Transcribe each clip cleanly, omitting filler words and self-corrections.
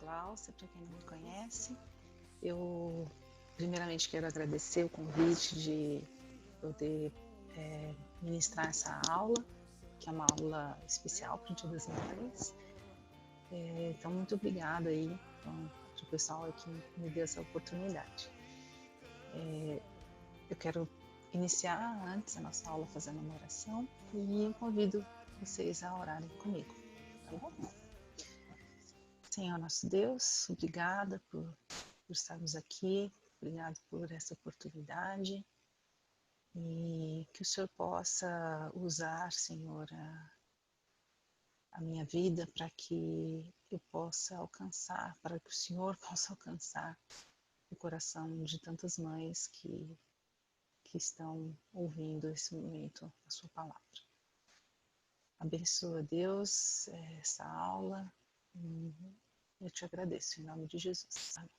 Glaucia, para quem não me conhece. Eu primeiramente quero agradecer o convite de poder ministrar essa aula, que é uma aula especial para o Dia das Mães. Então, muito obrigada aí para o pessoal que me deu essa oportunidade. Eu quero iniciar antes a nossa aula fazendo uma oração e eu convido vocês a orarem comigo, tá bom? Senhor nosso Deus, obrigada por estarmos aqui, obrigado por essa oportunidade e que o Senhor possa usar, Senhor, a minha vida para que eu possa alcançar, para que o Senhor possa alcançar o coração de tantas mães que estão ouvindo esse momento a sua palavra. Abençoa, Deus, essa aula. Eu te agradeço, em nome de Jesus. Amém.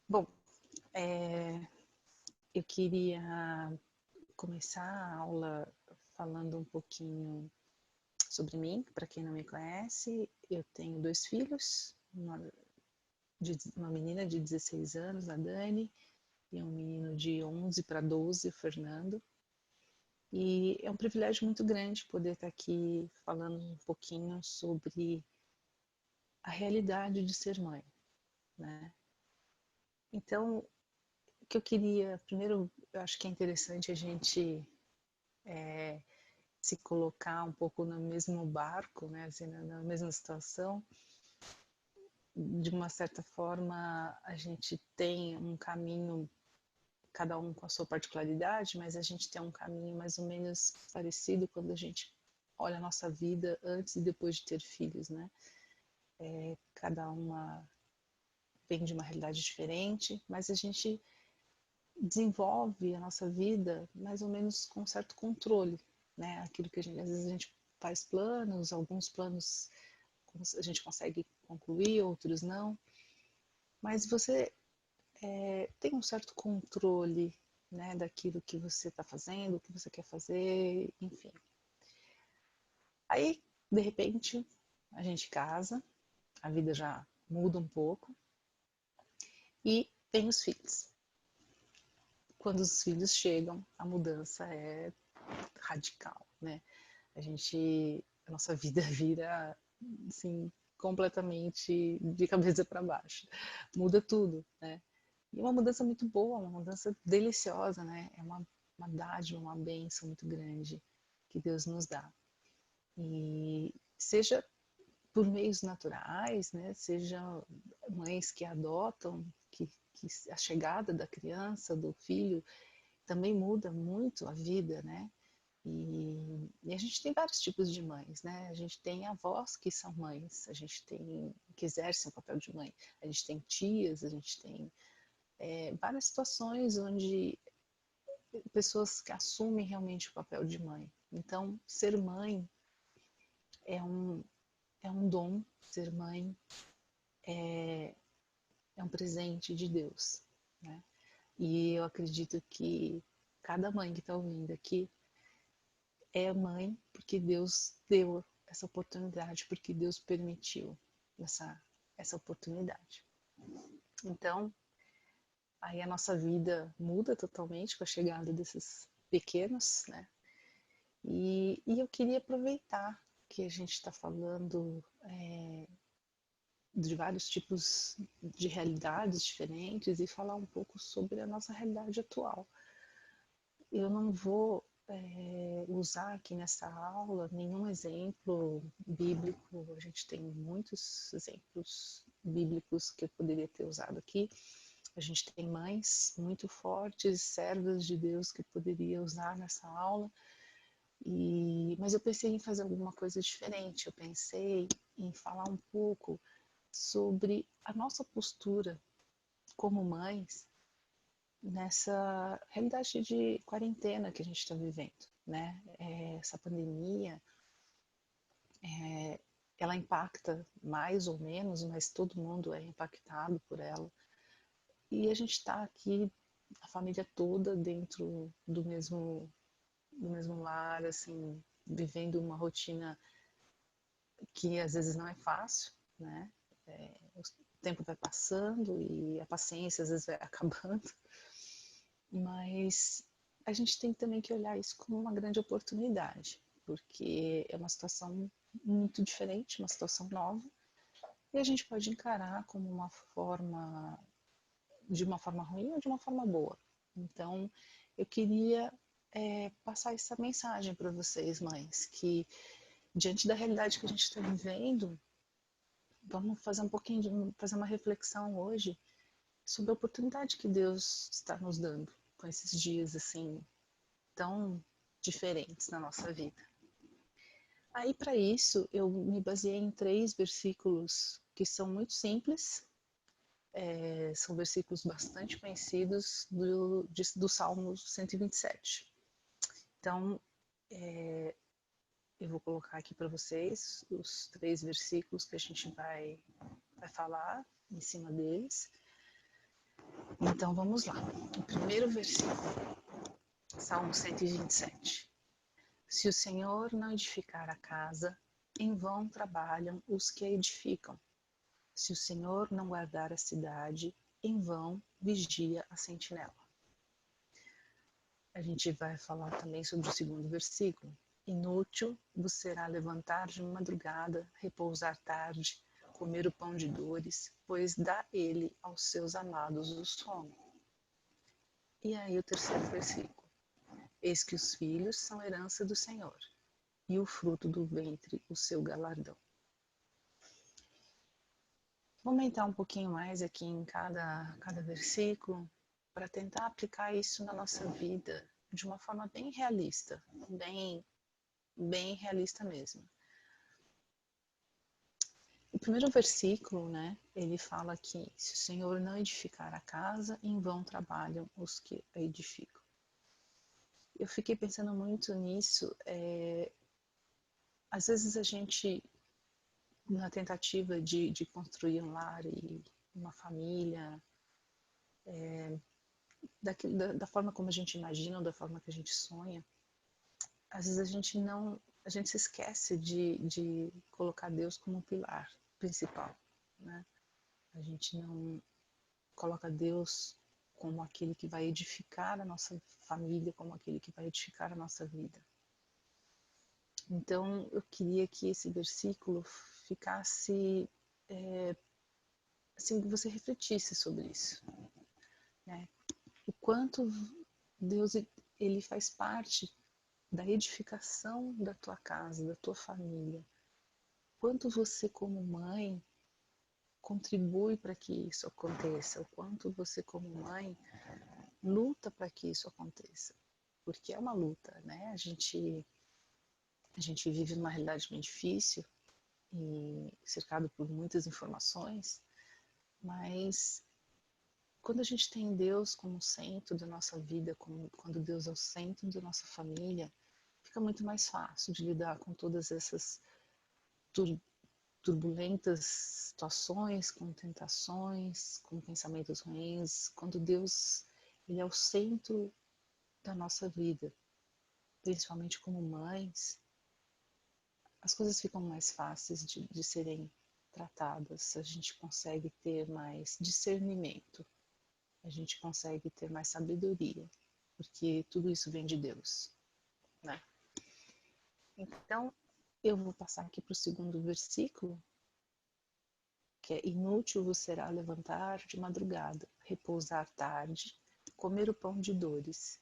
Bom, eu queria começar a aula falando um pouquinho sobre mim, para quem não me conhece. Eu tenho 2 filhos, uma menina de 16 anos, a Dani, e um menino de 11 para 12, o Fernando. E é um privilégio muito grande poder estar aqui falando um pouquinho sobre a realidade de ser mãe, né? Então, o que eu queria, primeiro, eu acho que é interessante a gente se colocar um pouco no mesmo barco, né? Assim, na mesma situação. De uma certa forma, a gente tem um caminho, cada um com a sua particularidade, mas a gente tem um caminho mais ou menos parecido quando a gente olha a nossa vida antes e depois de ter filhos, né? Cada uma vem de uma realidade diferente, mas a gente desenvolve a nossa vida mais ou menos com um certo controle, né? Aquilo que às vezes a gente faz planos, alguns planos a gente consegue concluir, outros não, mas você tem um certo controle, né, daquilo que você está fazendo, o que você quer fazer, enfim. Aí, de repente, a gente casa, a vida já muda um pouco e tem os filhos. Quando os filhos chegam, a mudança é radical, né? A nossa vida vira assim completamente de cabeça para baixo. Muda tudo, né? E uma mudança muito boa, uma mudança deliciosa, né? É uma dádiva, uma bênção muito grande que Deus nos dá. E seja por meios naturais, né? Seja mães que adotam, que a chegada da criança, do filho, também muda muito a vida, né? E a gente tem vários tipos de mães, né? A gente tem avós que são mães, a gente tem que exercem o papel de mãe, a gente tem tias, a gente tem várias situações onde pessoas que assumem realmente o papel de mãe. Então, ser mãe é um dom, ser mãe é um presente de Deus, né? E eu acredito que cada mãe que está ouvindo aqui é mãe porque Deus deu essa oportunidade, porque Deus permitiu essa oportunidade. Então, aí a nossa vida muda totalmente com a chegada desses pequenos, né? E eu queria aproveitar que a gente está falando de vários tipos de realidades diferentes e falar um pouco sobre a nossa realidade atual. Eu não vou usar aqui nessa aula nenhum exemplo bíblico, a gente tem muitos exemplos bíblicos que eu poderia ter usado aqui. A gente tem mães muito fortes, servas de Deus que eu poderia usar nessa aula, mas eu pensei em fazer alguma coisa diferente, eu pensei em falar um pouco sobre a nossa postura como mães nessa realidade de quarentena que a gente está vivendo, né? Essa pandemia, ela impacta mais ou menos, mas todo mundo é impactado por ela. E a gente está aqui, a família toda dentro do mesmo lar, assim, vivendo uma rotina que às vezes não é fácil, né? O tempo vai passando e a paciência às vezes vai acabando, mas a gente tem também que olhar isso como uma grande oportunidade, porque é uma situação muito diferente, uma situação nova, e a gente pode encarar como uma forma, de uma forma ruim ou de uma forma boa. Então, eu queria passar essa mensagem para vocês, mães, que diante da realidade que a gente está vivendo, vamos fazer fazer uma reflexão hoje sobre a oportunidade que Deus está nos dando com esses dias assim tão diferentes na nossa vida. Aí para isso eu me baseei em 3 versículos que são muito simples, são versículos bastante conhecidos do Salmo 127. Então eu vou colocar aqui para vocês os 3 versículos que a gente vai falar em cima deles. Então vamos lá. O primeiro versículo, Salmo 127. Se o Senhor não edificar a casa, em vão trabalham os que a edificam. Se o Senhor não guardar a cidade, em vão vigia a sentinela. A gente vai falar também sobre o segundo versículo. Inútil vos será levantar de madrugada, repousar tarde, comer o pão de dores, pois dá ele aos seus amados o sono. E aí o terceiro versículo. Eis que os filhos são herança do Senhor, e o fruto do ventre o seu galardão. Vou aumentar um pouquinho mais aqui em cada versículo, para tentar aplicar isso na nossa vida de uma forma bem realista, bem realista mesmo. O primeiro versículo, né, ele fala que se o Senhor não edificar a casa, em vão trabalham os que a edificam. Eu fiquei pensando muito nisso. Às vezes a gente, na tentativa de construir um lar e uma família, da forma como a gente imagina ou da forma que a gente sonha, às vezes a gente se esquece de colocar Deus como um pilar principal, né? A gente não coloca Deus como aquele que vai edificar a nossa família, como aquele que vai edificar a nossa vida. Então, eu queria que esse versículo ficasse, assim, que você refletisse sobre isso, né? O quanto Deus ele faz parte da edificação da tua casa, da tua família. Quanto você como mãe contribui para que isso aconteça, o quanto você como mãe luta para que isso aconteça. Porque é uma luta, né? A gente vive numa realidade bem difícil e cercado por muitas informações, mas quando a gente tem Deus como centro da nossa vida, quando Deus é o centro da nossa família, fica muito mais fácil de lidar com todas essas turbulentas situações, com tentações, com pensamentos ruins. Quando Deus ele é o centro da nossa vida, principalmente como mães, as coisas ficam mais fáceis de serem tratadas. A gente consegue ter mais discernimento, a gente consegue ter mais sabedoria, porque tudo isso vem de Deus, né? Então, eu vou passar aqui para o segundo versículo, que é: inútil vos será levantar de madrugada, repousar tarde, comer o pão de dores,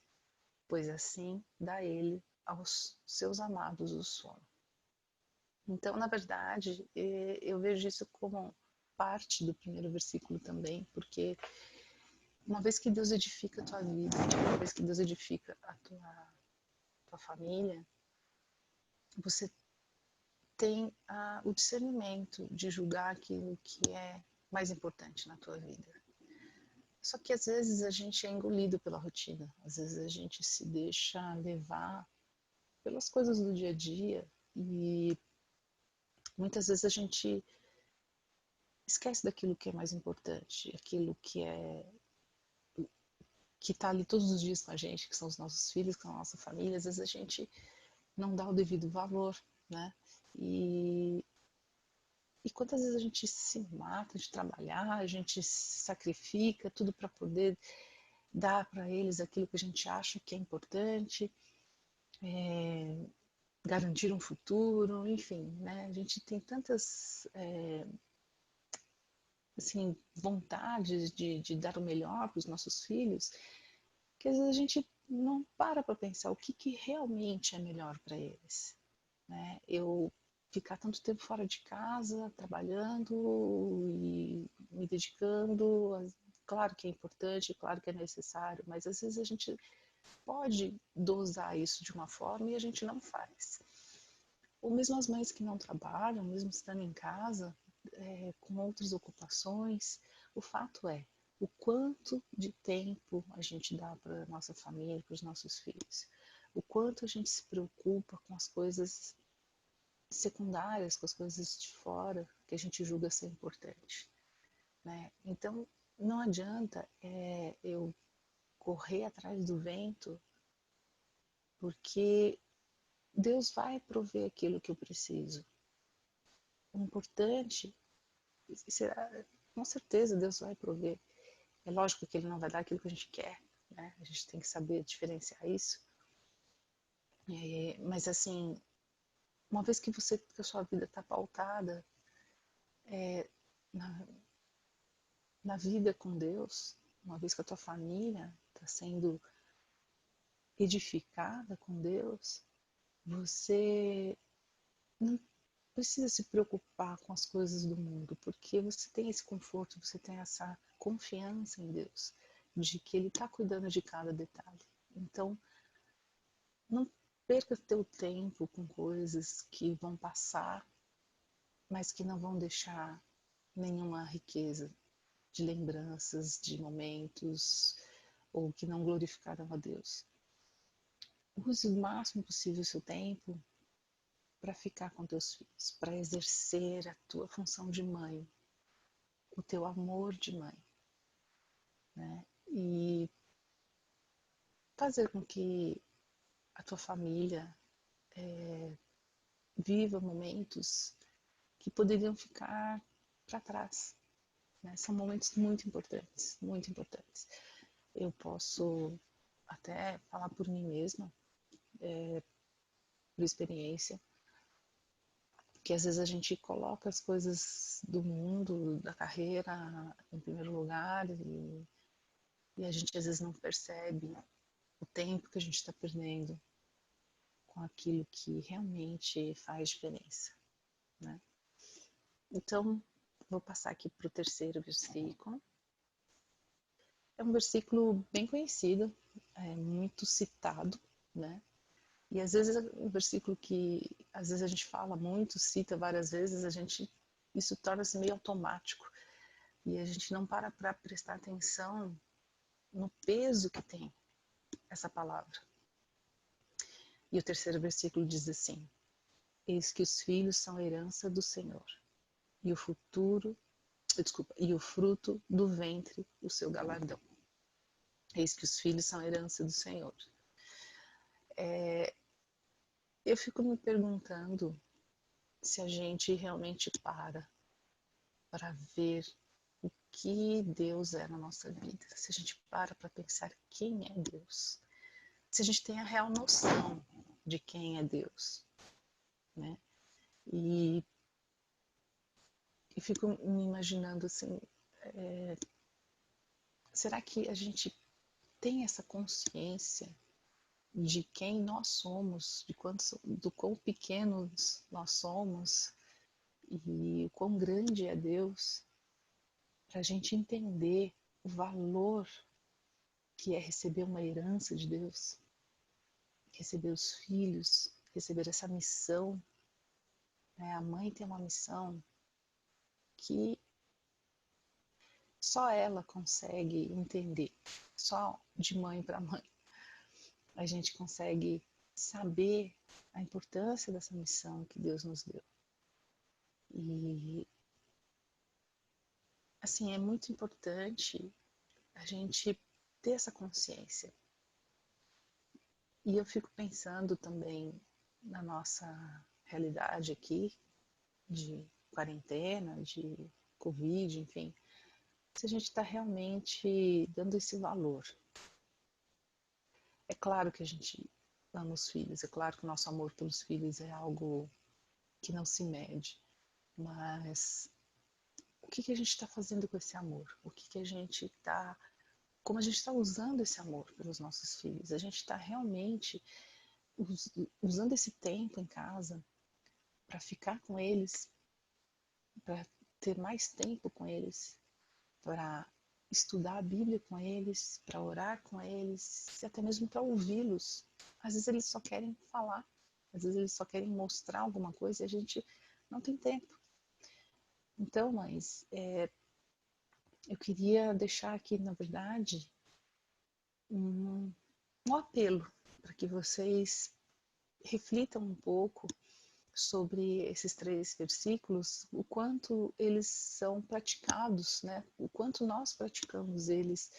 pois assim dá ele aos seus amados o sono. Então, na verdade, eu vejo isso como parte do primeiro versículo também, porque uma vez que Deus edifica a tua vida, uma vez que Deus edifica a tua família, você tem o discernimento de julgar aquilo que é mais importante na tua vida. Só que às vezes a gente é engolido pela rotina, às vezes a gente se deixa levar pelas coisas do dia a dia e muitas vezes a gente esquece daquilo que é mais importante, aquilo que está ali todos os dias com a gente, que são os nossos filhos, com a nossa família. Às vezes a gente não dá o devido valor, né? E E quantas vezes a gente se mata de trabalhar, a gente se sacrifica tudo para poder dar para eles aquilo que a gente acha que é importante, garantir um futuro, enfim, né? A gente tem tantas assim, vontades de dar o melhor para os nossos filhos, que às vezes a gente não para pensar o que realmente é melhor para eles. Né? Eu ficar tanto tempo fora de casa, trabalhando e me dedicando, claro que é importante, claro que é necessário, mas às vezes a gente pode dosar isso de uma forma e a gente não faz. Ou mesmo as mães que não trabalham, mesmo estando em casa, com outras ocupações, o fato é o quanto de tempo a gente dá para a nossa família, para os nossos filhos, o quanto a gente se preocupa com as coisas secundárias, com as coisas de fora que a gente julga ser importante. Né? Então, não adianta eu correr atrás do vento, porque Deus vai prover aquilo que eu preciso. O importante será, com certeza Deus vai prover. É lógico que Ele não vai dar aquilo que a gente quer, né? A gente tem que saber diferenciar isso. Mas assim, uma vez que que a sua vida está pautada na, na vida com Deus, uma vez que a tua família está sendo edificada com Deus, você não precisa se preocupar com as coisas do mundo, porque você tem esse conforto, você tem essa confiança em Deus, de que Ele está cuidando de cada detalhe. Então, não perca teu tempo com coisas que vão passar, mas que não vão deixar nenhuma riqueza de lembranças, de momentos, ou que não glorificaram a Deus. Use o máximo possível o seu tempo para ficar com teus filhos, para exercer a tua função de mãe, o teu amor de mãe, né? E fazer com que a tua família viva momentos que poderiam ficar para trás, né? São momentos muito importantes, muito importantes. Eu posso até falar por mim mesma, por experiência, que às vezes a gente coloca as coisas do mundo, da carreira em primeiro lugar e a gente às vezes não percebe o tempo que a gente está perdendo com aquilo que realmente faz diferença, né? Então, vou passar aqui para o terceiro versículo. É um versículo bem conhecido, muito citado, né? E às vezes é um versículo que às vezes a gente fala muito, cita várias vezes, isso torna-se meio automático e a gente não para prestar atenção no peso que tem essa palavra. E o terceiro versículo diz assim: eis que os filhos são herança do Senhor, e o fruto do ventre o seu galardão. Eis que os filhos são herança do Senhor. Eu fico me perguntando se a gente realmente para ver o que Deus é na nossa vida, se a gente para pensar quem é Deus, se a gente tem a real noção de quem é Deus, né? E fico me imaginando assim, será que a gente tem essa consciência de quem nós somos, do quão pequenos nós somos e o quão grande é Deus, para a gente entender o valor que é receber uma herança de Deus, receber os filhos, receber essa missão. Né? A mãe tem uma missão que só ela consegue entender, só de mãe para mãe. A gente consegue saber a importância dessa missão que Deus nos deu. E, assim, é muito importante a gente ter essa consciência. E eu fico pensando também na nossa realidade aqui, de quarentena, de Covid, enfim, se a gente está realmente dando esse valor. É claro que a gente ama os filhos, é claro que o nosso amor pelos filhos é algo que não se mede, mas o que a gente está fazendo com esse amor? O que a gente está, como a gente está usando esse amor pelos nossos filhos? A gente está realmente usando esse tempo em casa para ficar com eles, para ter mais tempo com eles, para estudar a Bíblia com eles, para orar com eles, e até mesmo para ouvi-los. Às vezes eles só querem falar, às vezes eles só querem mostrar alguma coisa e a gente não tem tempo. Então, mães, eu queria deixar aqui, na verdade, um apelo para que vocês reflitam um pouco sobre esses 3 versículos, o quanto eles são praticados, né? O quanto nós praticamos eles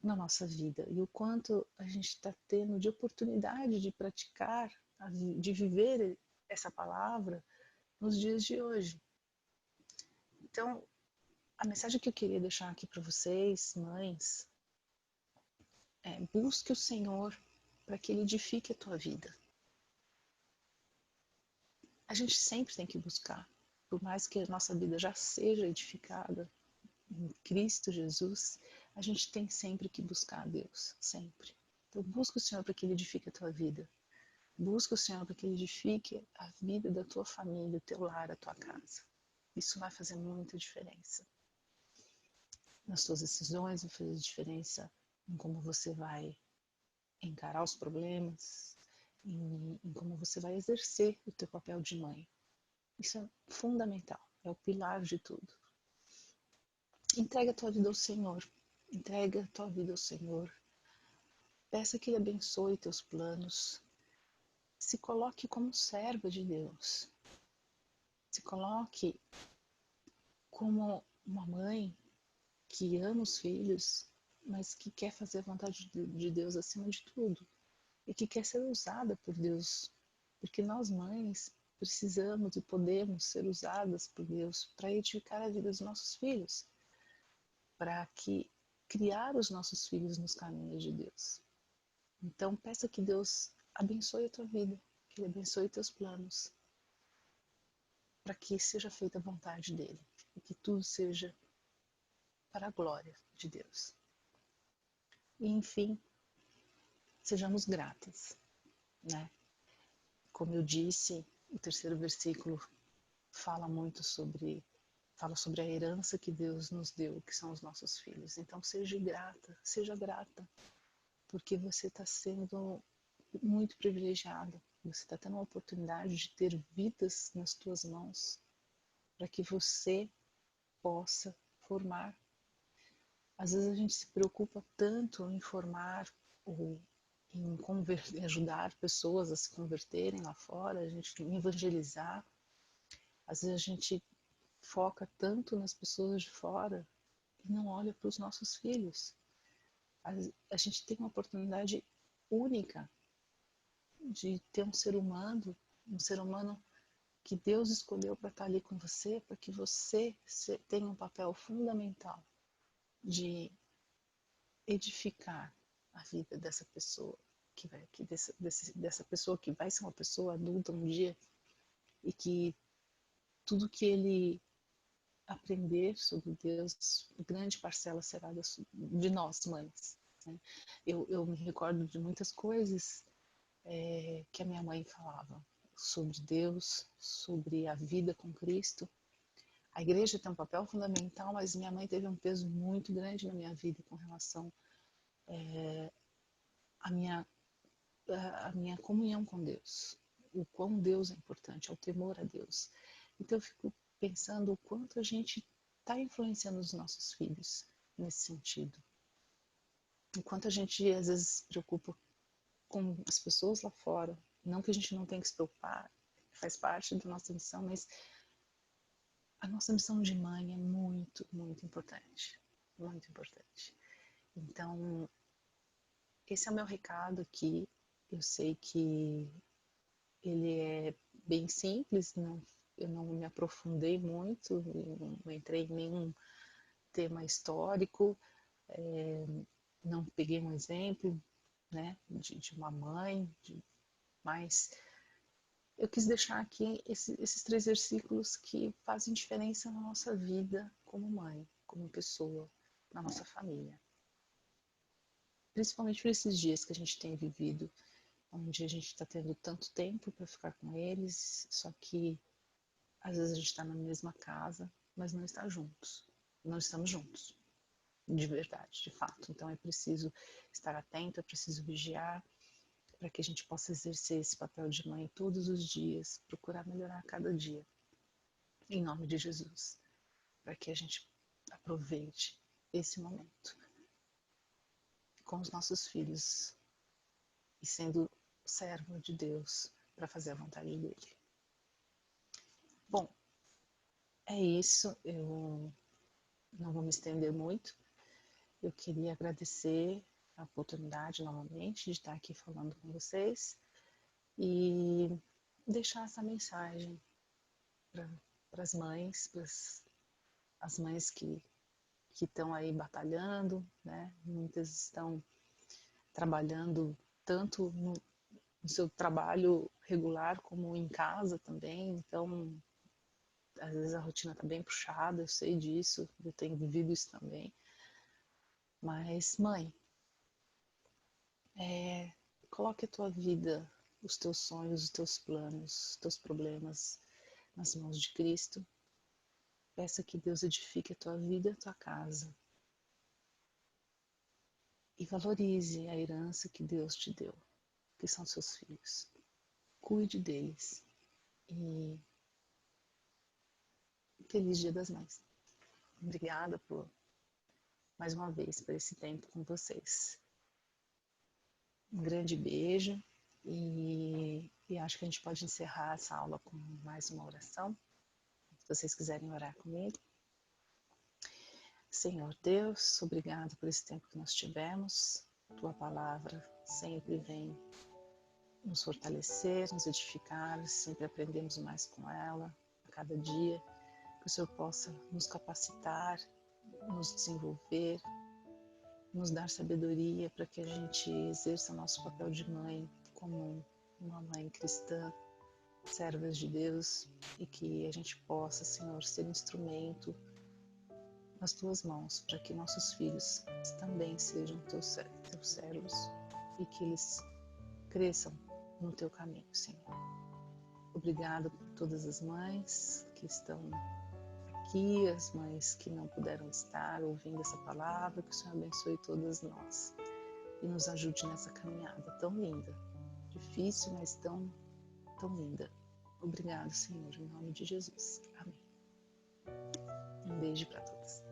na nossa vida e o quanto a gente está tendo de oportunidade de praticar, de viver essa palavra nos dias de hoje. Então, a mensagem que eu queria deixar aqui para vocês, mães, é: busque o Senhor para que Ele edifique a tua vida. A gente sempre tem que buscar, por mais que a nossa vida já seja edificada em Cristo Jesus, a gente tem sempre que buscar a Deus, sempre. Então busca o Senhor para que Ele edifique a tua vida. Busca o Senhor para que Ele edifique a vida da tua família, o teu lar, a tua casa. Isso vai fazer muita diferença. Nas tuas decisões, vai fazer diferença em como você vai encarar os problemas, em como você vai exercer o teu papel de mãe. Isso é fundamental, é o pilar de tudo. Entrega a tua vida ao Senhor. Entrega a tua vida ao Senhor. Peça que Ele abençoe teus planos. Se coloque como serva de Deus. Se coloque como uma mãe que ama os filhos, mas que quer fazer a vontade de Deus acima de tudo. E que quer ser usada por Deus. Porque nós, mães, precisamos e podemos ser usadas por Deus para edificar a vida dos nossos filhos. Para que criar os nossos filhos nos caminhos de Deus. Então peça que Deus abençoe a tua vida, que Ele abençoe teus planos, para que seja feita a vontade dEle e que tudo seja para a glória de Deus. E enfim, sejamos gratas, né? Como eu disse, o 3º versículo fala sobre a herança que Deus nos deu, que são os nossos filhos. Então seja grata, porque você está sendo muito privilegiada. Você está tendo a oportunidade de ter vidas nas tuas mãos para que você possa formar. Às vezes a gente se preocupa tanto em formar ou em ajudar pessoas a se converterem lá fora, a gente evangelizar. Às vezes a gente foca tanto nas pessoas de fora e não olha para os nossos filhos. A gente tem uma oportunidade única de ter um ser humano que Deus escolheu para estar ali com você, para que você tenha um papel fundamental de edificar a vida dessa pessoa, dessa pessoa que vai ser uma pessoa adulta um dia e que tudo que ele aprender sobre Deus, grande parcela será de nós, mães. Né? Eu me recordo de muitas coisas que a minha mãe falava sobre Deus, sobre a vida com Cristo. A igreja tem um papel fundamental, mas minha mãe teve um peso muito grande na minha vida com relação à minha comunhão com Deus, o quão Deus é importante, ao temor a Deus. Então eu fico pensando o quanto a gente está influenciando os nossos filhos nesse sentido. O quanto a gente às vezes se preocupa com as pessoas lá fora. Não que a gente não tenha que se preocupar, faz parte da nossa missão, mas a nossa missão de mãe é muito, muito importante. Muito importante. Então, esse é o meu recado aqui. Eu sei que ele é bem simples, não, eu não me aprofundei muito, não entrei em nenhum tema histórico, não peguei um exemplo, né, de uma mãe, mas eu quis deixar aqui esses 3 versículos que fazem diferença na nossa vida como mãe, como pessoa, na nossa família. Principalmente por esses dias que a gente tem vivido, onde a gente está tendo tanto tempo para ficar com eles, só que às vezes a gente está na mesma casa, mas não está juntos. Não estamos juntos, de verdade, de fato. Então é preciso estar atento, é preciso vigiar, para que a gente possa exercer esse papel de mãe todos os dias, procurar melhorar a cada dia, em nome de Jesus, para que a gente aproveite esse momento com os nossos filhos e sendo servo de Deus para fazer a vontade dele. Bom, é isso. Eu não vou me estender muito. Eu queria agradecer a oportunidade novamente de estar aqui falando com vocês e deixar essa mensagem para as mães, para as mães que estão aí batalhando, né? Muitas estão trabalhando tanto no seu trabalho regular como em casa também, então às vezes a rotina está bem puxada, eu sei disso, eu tenho vivido isso também. Mas, mãe, coloque a tua vida, os teus sonhos, os teus planos, os teus problemas nas mãos de Cristo. Peça que Deus edifique a tua vida e a tua casa. E valorize a herança que Deus te deu, que são seus filhos. Cuide deles. E feliz Dia das Mães. Obrigada por mais uma vez por esse tempo com vocês. Um grande beijo e acho que a gente pode encerrar essa aula com mais uma oração. Se vocês quiserem orar comigo. Senhor Deus, obrigado por esse tempo que nós tivemos. Tua palavra sempre vem nos fortalecer, nos edificar, sempre aprendemos mais com ela a cada dia. Que o Senhor possa nos capacitar, nos desenvolver, nos dar sabedoria para que a gente exerça nosso papel de mãe como uma mãe cristã, servas de Deus, e que a gente possa, Senhor, ser instrumento nas tuas mãos para que nossos filhos também sejam teus servos e que eles cresçam no teu caminho, Senhor. Obrigada por todas as mães que estão aqui, as mães que não puderam estar ouvindo essa palavra, que o Senhor abençoe todas nós e nos ajude nessa caminhada tão linda, difícil, mas tão linda. Obrigado, Senhor, em nome de Jesus. Amém. Um beijo para todos.